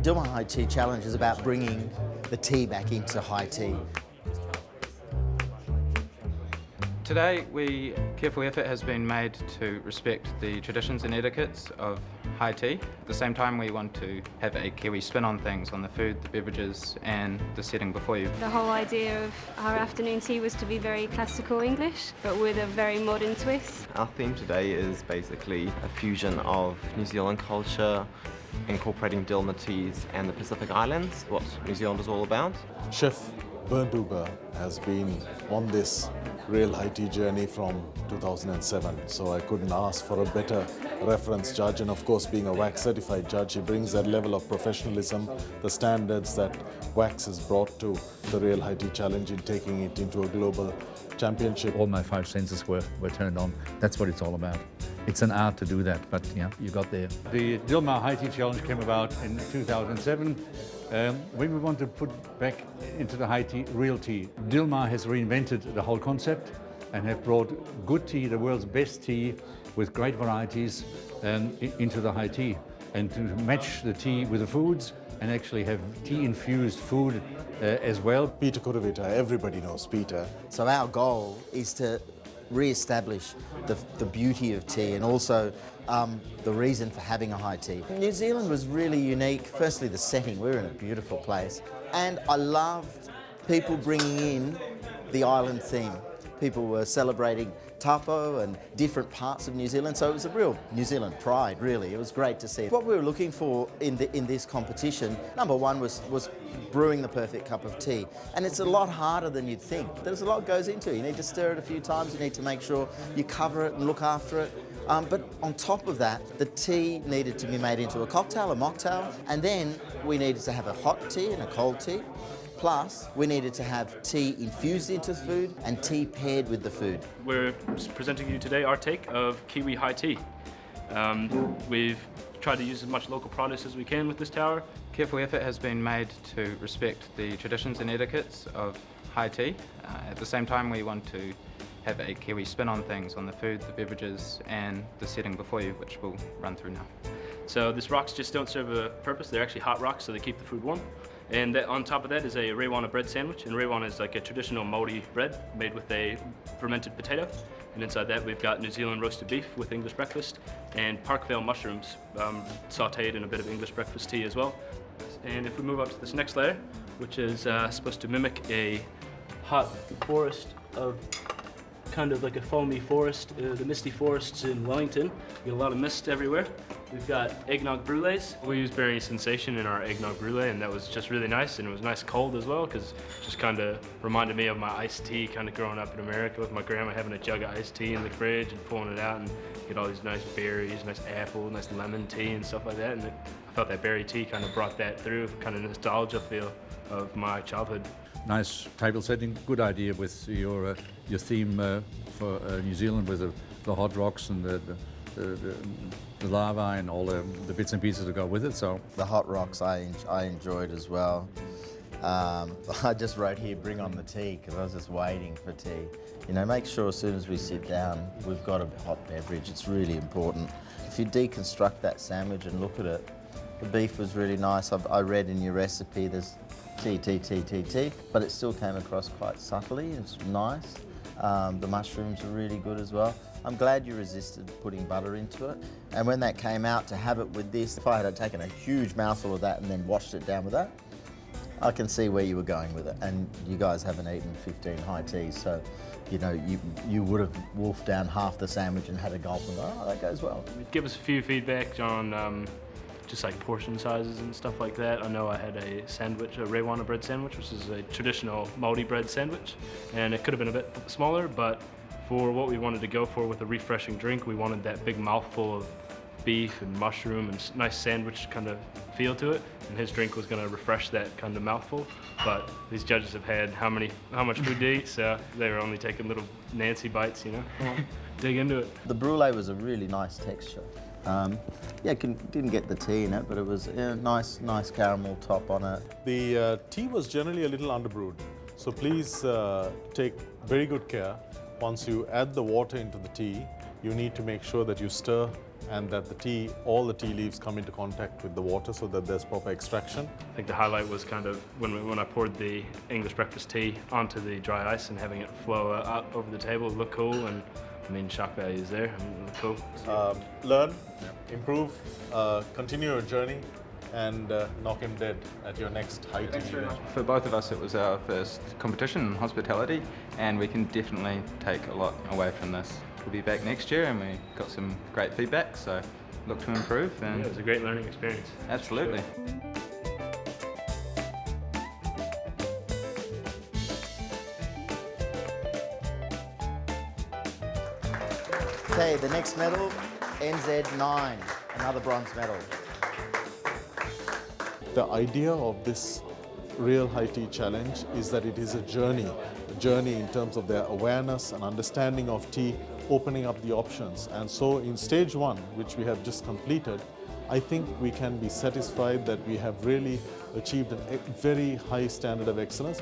Dilmah High Tea Challenge is about bringing the tea back into high tea. Today, careful effort has been made to respect the traditions and etiquettes of high tea. At the same time, we want to have a Kiwi spin on things, on the food, the beverages and the setting before you. The whole idea of our afternoon tea was to be very classical English, but with a very modern twist. Our theme today is basically a fusion of New Zealand culture, incorporating Dilmah teas and the Pacific Islands, what New Zealand is all about. Chef Bernd Huber has been on this real high tea journey from 2007, so I couldn't ask for a better reference judge, and of course being a wax certified judge, he brings that level of professionalism, the standards that wax has brought to the Real High Tea Challenge in taking it into a global championship. All my 5 senses were turned on. That's what it's all about. It's an art to do that, but yeah, you got there. The Dilmah High Tea Challenge came about in 2007 when we want to put back into the high tea, real tea. Dilmah has reinvented the whole concept and have brought good tea, the world's best tea, with great varieties into the high tea. And to match the tea with the foods and actually have tea-infused food as well. Peter Kuruvita, everybody knows Peter. So our goal is to re-establish the beauty of tea and also the reason for having a high tea. New Zealand was really unique. Firstly, the setting. We're in a beautiful place. And I loved people bringing in the island theme. People were celebrating tapo and different parts of New Zealand, so it was a real New Zealand pride, really. It was great to see. What we were looking for in this competition, number one was brewing the perfect cup of tea. And it's a lot harder than you'd think. There's a lot goes into it. You need to stir it a few times, you need to make sure you cover it and look after it. But on top of that, the tea needed to be made into a cocktail, a mocktail, and then we needed to have a hot tea and a cold tea. Plus, we needed to have tea infused into the food and tea paired with the food. We're presenting you today our take of Kiwi high tea. We've tried to use as much local produce as we can with this tower. Careful effort has been made to respect the traditions and etiquettes of high tea. At the same time, we want to have a Kiwi spin on things, on the food, the beverages and the setting before you, which we'll run through now. So these rocks just don't serve a purpose. They're actually hot rocks, so they keep the food warm. And on top of that is a Rewana bread sandwich. And Rewana is like a traditional Māori bread made with a fermented potato. And inside that we've got New Zealand roasted beef with English breakfast and Parkvale mushrooms sauteed in a bit of English breakfast tea as well. And if we move up to this next layer, which is supposed to mimic a hot forest of kind of like a foamy forest, the misty forests in Wellington. We get a lot of mist everywhere. We've got eggnog brulees. We used berry sensation in our eggnog brulee, and that was just really nice, and it was nice cold as well, because it just kind of reminded me of my iced tea kind of growing up in America with my grandma having a jug of iced tea in the fridge and pulling it out and get all these nice berries, nice apple, nice lemon tea and stuff like that. And I felt that berry tea kind of brought that through, kind of nostalgia feel of my childhood. Nice table setting, good idea with your theme for New Zealand with the hot rocks and the lava and all the bits and pieces that go with it. So the hot rocks I enjoyed as well. I just wrote here, bring on the tea, because I was just waiting for tea. You know, make sure as soon as we sit down, we've got a hot beverage. It's really important. If you deconstruct that sandwich and look at it, the beef was really nice. I read in your recipe there's tea, but it still came across quite subtly. It's nice. The mushrooms are really good as well. I'm glad you resisted putting butter into it. And when that came out, to have it with this, if I had taken a huge mouthful of that and then washed it down with that, I can see where you were going with it. And you guys haven't eaten 15 high teas, so you know you would have wolfed down half the sandwich and had a gulp and go, oh, that goes well. Give us a few feedback on just like portion sizes and stuff like that. I know I had a sandwich, a Rewana bread sandwich, which is a traditional Māori bread sandwich, and it could have been a bit smaller, but for what we wanted to go for with a refreshing drink, we wanted that big mouthful of beef and mushroom and nice sandwich kind of feel to it, and his drink was going to refresh that kind of mouthful. But these judges have had how much food to eat, so they were only taking little Nancy bites, you know. Dig into it. The brulee was a really nice texture. Yeah, didn't get the tea in it, but it was a nice caramel top on it. The tea was generally a little underbrewed, so please take very good care. Once you add the water into the tea, you need to make sure that you stir and that the tea, all the tea leaves come into contact with the water so that there's proper extraction. I think the highlight was kind of when I poured the English breakfast tea onto the dry ice and having it flow out over the table. It looked cool, and I mean, shock value is there. I mean, it looked cool. Learn, improve, continue your journey, and knock him dead at your next high tea event. For both of us, it was our first competition in hospitality, and we can definitely take a lot away from this. We'll be back next year, and we got some great feedback, so look to improve. And Yeah, it was a great learning experience. absolutely. Okay, the next medal, NZ9, another bronze medal. The idea of this Real High Tea Challenge is that it is a journey in terms of their awareness and understanding of tea, opening up the options. And so in stage 1, which we have just completed, I think we can be satisfied that we have really achieved a very high standard of excellence.